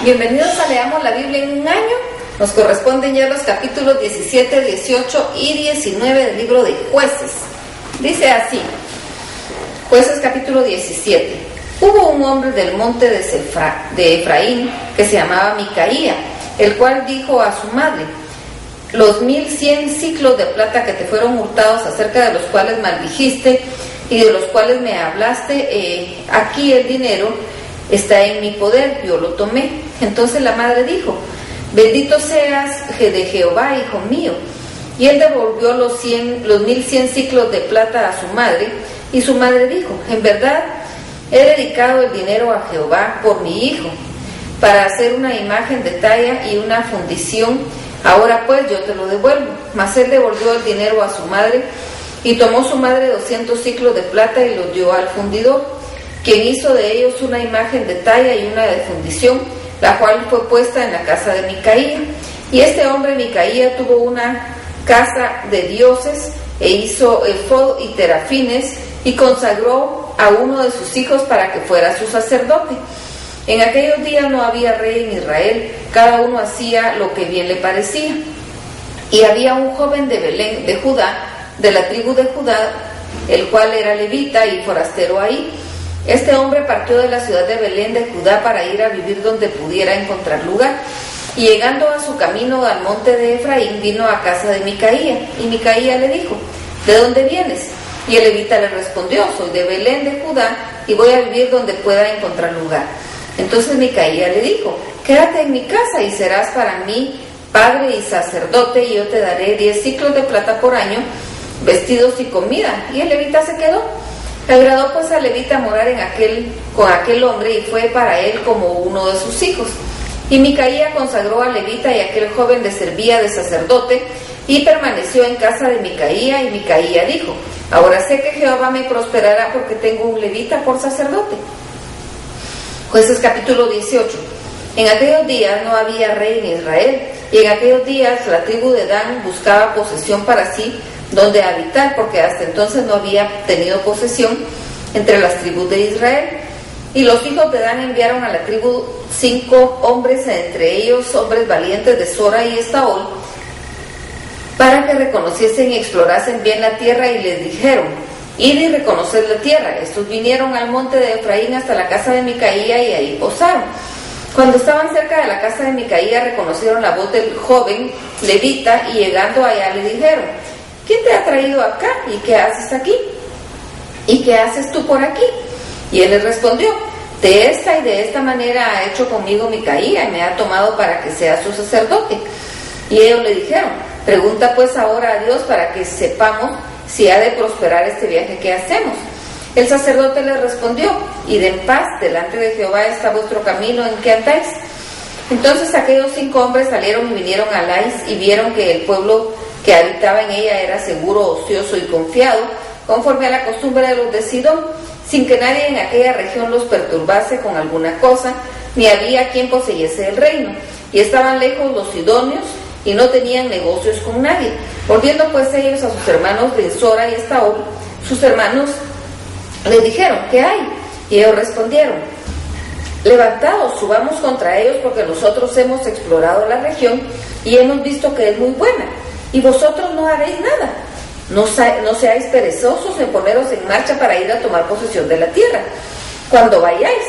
Bienvenidos a Leamos la Biblia en un año. Nos corresponden ya los capítulos 17, 18 y 19 del libro de Jueces. Dice así, Jueces capítulo 17. Hubo un hombre del monte de Efraín que se llamaba Micaía, el cual dijo a su madre: los 1100 ciclos de plata que te fueron hurtados, acerca de los cuales maldijiste y de los cuales me hablaste, aquí el dinero está en mi poder, yo lo tomé. Entonces la madre dijo: bendito seas de Jehová, hijo mío. Y él devolvió los 1100 ciclos de plata a su madre, y su madre dijo: en verdad he dedicado el dinero a Jehová por mi hijo, para hacer una imagen de talla y una fundición. Ahora pues yo te lo devuelvo. Mas él devolvió el dinero a su madre, y tomó su madre 200 ciclos de plata y los dio al fundidor, quien hizo de ellos una imagen de talla y una de fundición, la cual fue puesta en la casa de Micaía. Y este hombre Micaía tuvo una casa de dioses, e hizo efod y terafines, y consagró a uno de sus hijos para que fuera su sacerdote. En aquellos días no había rey en Israel, cada uno hacía lo que bien le parecía. Y había un joven de Belén, de Judá, de la tribu de Judá, el cual era levita y forastero ahí. Este hombre partió de la ciudad de Belén de Judá para ir a vivir donde pudiera encontrar lugar. Y llegando a su camino al monte de Efraín, vino a casa de Micaía. Y Micaía le dijo: ¿de dónde vienes? Y el levita le respondió: soy de Belén de Judá, y voy a vivir donde pueda encontrar lugar. Entonces Micaía le dijo: quédate en mi casa y serás para mí padre y sacerdote, y yo te daré 10 ciclos de plata por año, vestidos y comida. Y el levita se quedó. Le agradó pues al levita morar con aquel hombre, y fue para él como uno de sus hijos. Y Micaía consagró al levita, y aquel joven le servía de sacerdote, y permaneció en casa de Micaía. Y Micaía dijo: ahora sé que Jehová me prosperará, porque tengo un levita por sacerdote. Jueces capítulo 18. En aquellos días no había rey en Israel, y en aquellos días la tribu de Dan buscaba posesión para sí donde habitar, porque hasta entonces no había tenido posesión entre las tribus de Israel. Y los hijos de Dan enviaron a la tribu 5 hombres, entre ellos hombres valientes de Sora y Estaol, para que reconociesen y explorasen bien la tierra, y les dijeron: id y reconoced la tierra. Estos vinieron al monte de Efraín hasta la casa de Micaía, y ahí posaron. Cuando estaban cerca de la casa de Micaía, reconocieron la voz del joven levita, y llegando allá le dijeron: ¿quién te ha traído acá? ¿Y qué haces aquí? ¿Y qué haces tú por aquí? Y él les respondió: de esta y de esta manera ha hecho conmigo Micaía, y me ha tomado para que sea su sacerdote. Y ellos le dijeron: pregunta pues ahora a Dios para que sepamos si ha de prosperar este viaje que hacemos. El sacerdote les respondió: id en paz, delante de Jehová está vuestro camino en que andáis. Entonces aquellos 5 hombres salieron y vinieron a Lais, y vieron que el pueblo que habitaba en ella era seguro, ocioso y confiado, conforme a la costumbre de los de Sidón, sin que nadie en aquella región los perturbase con alguna cosa, ni había quien poseyese el reino. Y estaban lejos los sidonios, y no tenían negocios con nadie. Volviendo pues ellos a sus hermanos de Sora y Estaol, sus hermanos les dijeron: ¿qué hay? Y ellos respondieron: levantaos, subamos contra ellos, porque nosotros hemos explorado la región y hemos visto que es muy buena, y vosotros no haréis nada. No seáis perezosos en poneros en marcha para ir a tomar posesión de la tierra. Cuando vayáis,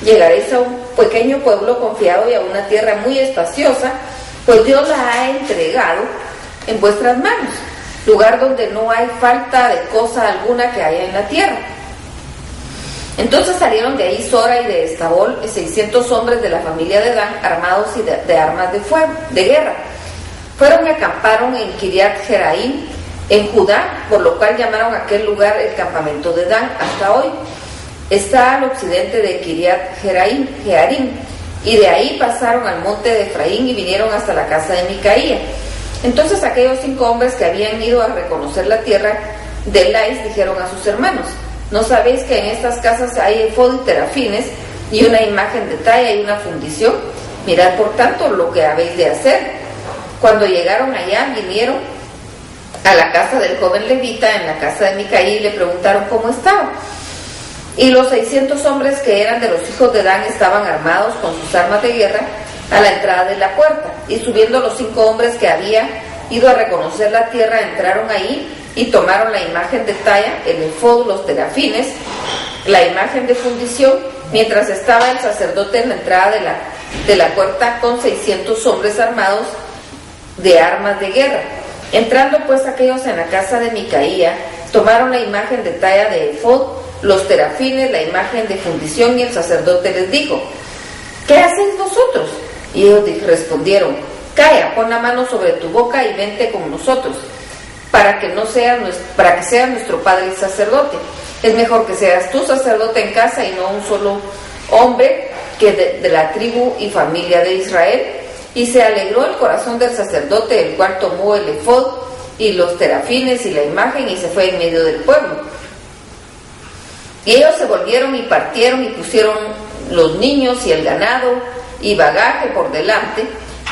llegaréis a un pequeño pueblo confiado y a una tierra muy espaciosa, pues Dios la ha entregado en vuestras manos, lugar donde no hay falta de cosa alguna que haya en la tierra. Entonces salieron de ahí Sora y de Estaol 600 hombres de la familia de Dan, armados y de armas de fuego, de guerra. Fueron y acamparon en Kiriat Jeraim, en Judá, por lo cual llamaron a aquel lugar el campamento de Dan hasta hoy. Está al occidente de Kiriat Jearim, y de ahí pasaron al monte de Efraín y vinieron hasta la casa de Micaía. Entonces aquellos 5 hombres que habían ido a reconocer la tierra de Lais dijeron a sus hermanos: ¿no sabéis que en estas casas hay efod y terafines, y una imagen de talla y una fundición? Mirad por tanto lo que habéis de hacer. Cuando llegaron allá, vinieron a la casa del joven levita, en la casa de Micaía, y le preguntaron cómo estaba. Y los 600 hombres que eran de los hijos de Dan estaban armados con sus armas de guerra a la entrada de la puerta. Y subiendo los 5 hombres que había ido a reconocer la tierra, entraron ahí y tomaron la imagen de talla, el efod, los terafines, la imagen de fundición, mientras estaba el sacerdote en la entrada de la puerta con 600 hombres armados de armas de guerra. Entrando pues aquellos en la casa de Micaía, tomaron la imagen de talla de efod, los terafines, la imagen de fundición, y el sacerdote les dijo: ¿qué hacéis vosotros? Y ellos respondieron: calla, pon la mano sobre tu boca y vente con nosotros, para que sea nuestro padre el sacerdote. Es mejor que seas tú sacerdote en casa y no un solo hombre que de la tribu y familia de Israel. Y se alegró el corazón del sacerdote, el cual tomó el efod y los terafines y la imagen y se fue en medio del pueblo. Y ellos se volvieron y partieron y pusieron los niños y el ganado y bagaje por delante.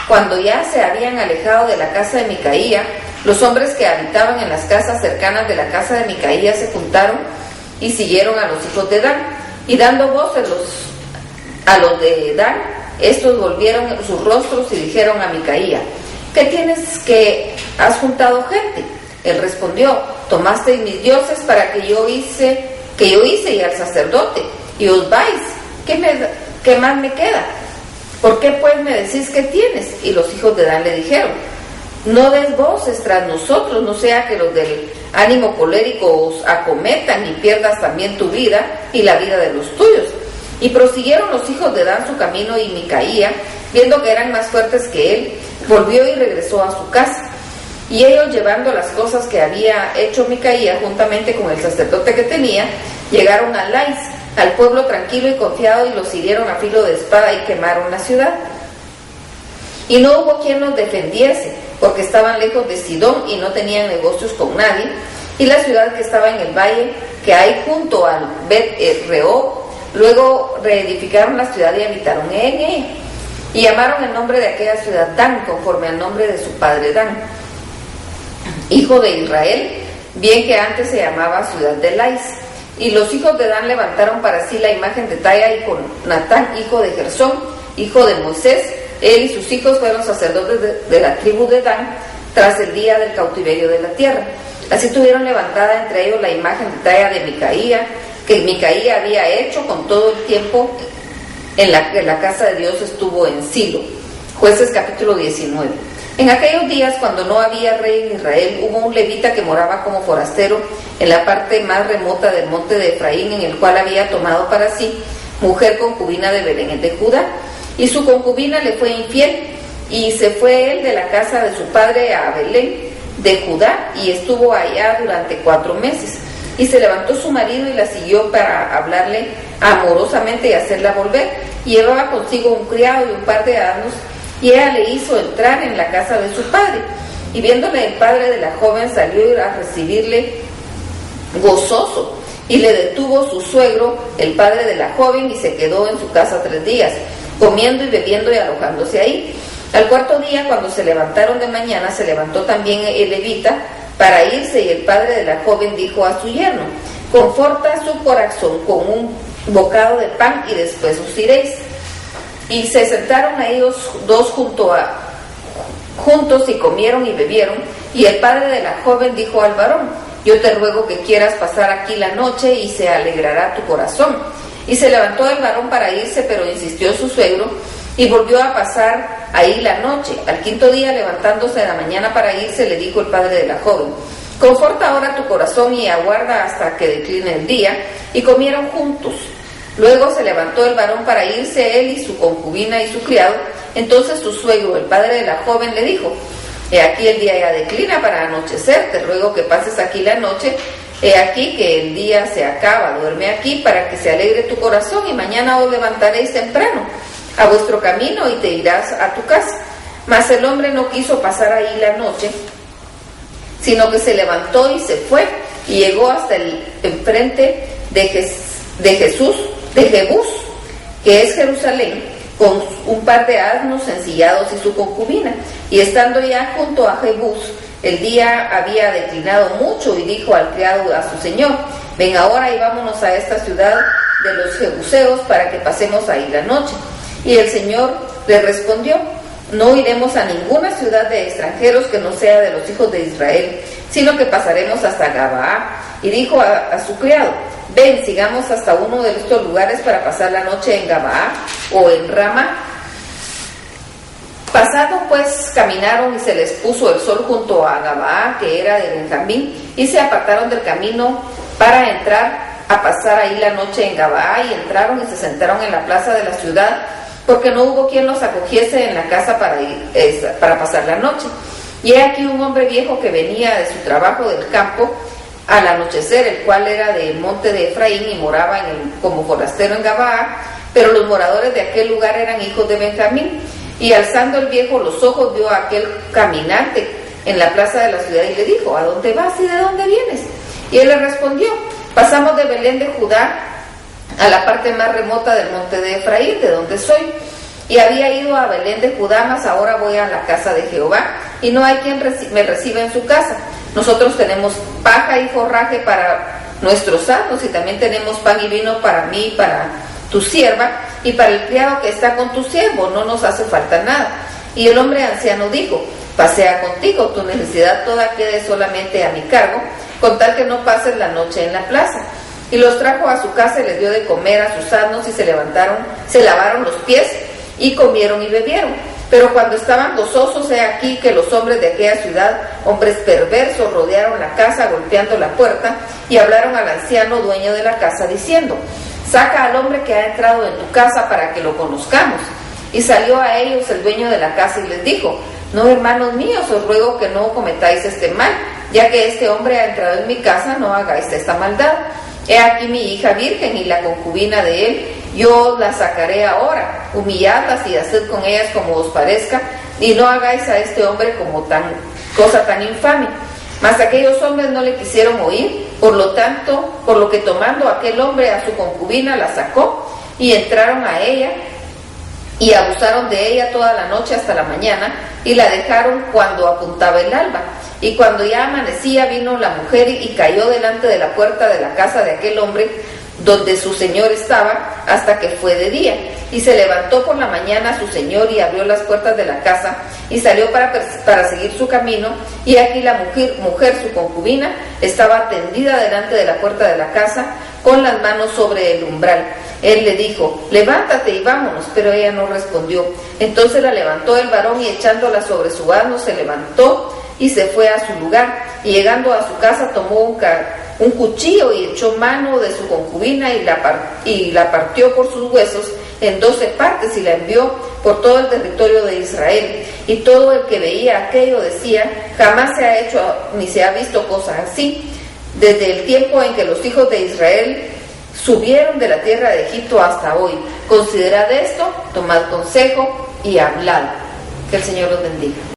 Cuando ya se habían alejado de la casa de Micaía, los hombres que habitaban en las casas cercanas de la casa de Micaía se juntaron y siguieron a los hijos de Dan. Y dando voz a los de Dan, estos volvieron sus rostros y dijeron a Micaía: ¿qué tienes que has juntado gente? Él respondió: tomasteis mis dioses para que yo hice y al sacerdote, y os vais. ¿Qué más me queda? ¿Por qué pues me decís que tienes? Y los hijos de Dan le dijeron: no des voces tras nosotros, no sea que los del ánimo colérico os acometan y pierdas también tu vida y la vida de los tuyos. Y prosiguieron los hijos de Dan su camino, y Micaía, viendo que eran más fuertes que él, volvió y regresó a su casa. Y ellos, llevando las cosas que había hecho Micaía juntamente con el sacerdote que tenía, llegaron a Lais, al pueblo tranquilo y confiado, y los hirieron a filo de espada y quemaron la ciudad. Y no hubo quien los defendiese, porque estaban lejos de Sidón y no tenían negocios con nadie. Y la ciudad que estaba en el valle que hay junto al Bet-Rehob, luego reedificaron la ciudad y habitaron en ella. Y llamaron el nombre de aquella ciudad Dan, conforme al nombre de su padre Dan, hijo de Israel, bien que antes se llamaba ciudad de Lais. Y los hijos de Dan levantaron para sí la imagen de talla, y con Natán, hijo de Gersón, hijo de Moisés, él y sus hijos fueron sacerdotes de la tribu de Dan, tras el día del cautiverio de la tierra. Así tuvieron levantada entre ellos la imagen de talla de Micaía, que Micaía había hecho con todo el tiempo en la casa de Dios estuvo en Silo. Jueces capítulo 19. En aquellos días, cuando no había rey en Israel, hubo un levita que moraba como forastero en la parte más remota del monte de Efraín, en el cual había tomado para sí mujer concubina de Belén de Judá. Y su concubina le fue infiel, y se fue él de la casa de su padre a Belén de Judá, y estuvo allá durante 4 meses. Y se levantó su marido y la siguió para hablarle amorosamente y hacerla volver. Y llevaba consigo un criado y un par de asnos, y ella le hizo entrar en la casa de su padre. Y viéndole el padre de la joven, salió a recibirle gozoso. Y le detuvo su suegro, el padre de la joven, y se quedó en su casa 3 días, comiendo y bebiendo y alojándose ahí. Al 4.º día, cuando se levantaron de mañana, se levantó también el levita para irse, y el padre de la joven dijo a su yerno: conforta su corazón con un bocado de pan y después os iréis. Y se sentaron a ellos dos juntos y comieron y bebieron. Y el padre de la joven dijo al varón: yo te ruego que quieras pasar aquí la noche y se alegrará tu corazón. Y se levantó el varón para irse, pero insistió su suegro y volvió a pasar ahí la noche. Al 5.º día, levantándose de la mañana para irse, le dijo el padre de la joven: conforta ahora tu corazón y aguarda hasta que decline el día. Y comieron juntos. Luego se levantó el varón para irse, él y su concubina y su criado. Entonces su suegro, el padre de la joven, le dijo: he aquí el día ya declina para anochecer, te ruego que pases aquí la noche. He aquí que el día se acaba, duerme aquí para que se alegre tu corazón, y mañana os levantaréis temprano a vuestro camino y te irás a tu casa. Mas el hombre no quiso pasar ahí la noche, sino que se levantó y se fue, y llegó hasta el enfrente de Jebús, que es Jerusalén, con un par de asnos ensillados y su concubina. Y estando ya junto a Jebús, el día había declinado mucho, y dijo al criado a su señor: ven ahora y vámonos a esta ciudad de los jebuseos para que pasemos ahí la noche. Y el Señor le respondió: no iremos a ninguna ciudad de extranjeros que no sea de los hijos de Israel, sino que pasaremos hasta Gabaa. Y dijo a su criado: ven, sigamos hasta uno de estos lugares para pasar la noche en Gabaa o en Ramá. Pasado pues caminaron y se les puso el sol junto a Gabaa, que era de Benjamín, y se apartaron del camino para entrar a pasar ahí la noche en Gabaa, y entraron y se sentaron en la plaza de la ciudad, porque no hubo quien los acogiese en la casa para pasar la noche. Y he aquí un hombre viejo que venía de su trabajo del campo al anochecer, el cual era del monte de Efraín y moraba como forastero en Gabaa, pero los moradores de aquel lugar eran hijos de Benjamín. Y alzando el viejo los ojos, vio a aquel caminante en la plaza de la ciudad y le dijo: ¿a dónde vas y de dónde vienes? Y él le respondió: pasamos de Belén de Judá a la parte más remota del monte de Efraín, de donde soy. Y había ido a Belén de Judá, mas ahora voy a la casa de Jehová, y no hay quien me reciba en su casa. Nosotros tenemos paja y forraje para nuestros asnos, y también tenemos pan y vino para mí y para tu sierva, y para el criado que está con tu siervo, no nos hace falta nada. Y el hombre anciano dijo: pasea contigo, tu necesidad toda quede solamente a mi cargo, con tal que no pases la noche en la plaza. Y los trajo a su casa y les dio de comer a sus asnos, y se lavaron los pies, y comieron y bebieron. Pero cuando estaban gozosos, he aquí que los hombres de aquella ciudad, hombres perversos, rodearon la casa golpeando la puerta, y hablaron al anciano dueño de la casa diciendo: saca al hombre que ha entrado en tu casa para que lo conozcamos. Y salió a ellos el dueño de la casa y les dijo: no, hermanos míos, os ruego que no cometáis este mal, ya que este hombre ha entrado en mi casa, no hagáis esta maldad. He aquí mi hija virgen y la concubina de él, yo la sacaré ahora, humilladlas y haced con ellas como os parezca, y no hagáis a este hombre como cosa tan infame. Mas aquellos hombres no le quisieron oír, por lo que tomando aquel hombre a su concubina la sacó, y entraron a ella, y abusaron de ella toda la noche hasta la mañana, y la dejaron cuando apuntaba el alba. Y cuando ya amanecía, vino la mujer y cayó delante de la puerta de la casa de aquel hombre, donde su señor estaba, hasta que fue de día. Y se levantó por la mañana su señor y abrió las puertas de la casa, y salió para seguir su camino, y aquí la mujer, su concubina, estaba tendida delante de la puerta de la casa, con las manos sobre el umbral. Él le dijo: levántate y vámonos, pero ella no respondió. Entonces la levantó el varón, y echándola sobre su asno, se levantó y se fue a su lugar. Y llegando a su casa, tomó un cuchillo y echó mano de su concubina, y la partió por sus huesos en 12 partes, y la envió por todo el territorio de Israel. Y todo el que veía aquello decía: jamás se ha hecho ni se ha visto cosa así, desde el tiempo en que los hijos de Israel subieron de la tierra de Egipto hasta hoy. Considerad esto, tomad consejo y hablad. Que el Señor los bendiga.